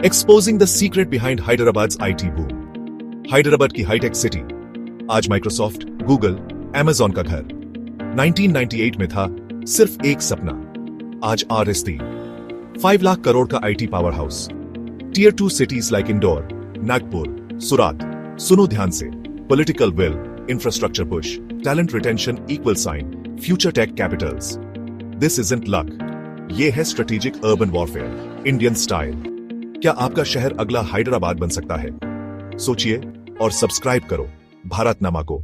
Exposing the secret behind Hyderabad's IT boom. Hyderabad की hi tech city आज Microsoft, Google, Amazon का घर। 1998 में था सिर्फ एक सपना, आज RSD 5 लाख करोड़ का IT power house. Tier 2 cities like Indore, Nagpur, Surat. सुनो ध्यान से, political will, infrastructure push, talent retention equal sign, future tech capitals. This isn't luck, ये है strategic urban warfare, Indian style. क्या आपका शहर अगला हैदराबाद बन सकता है? सोचिए और सब्सक्राइब करो भारतनामा को।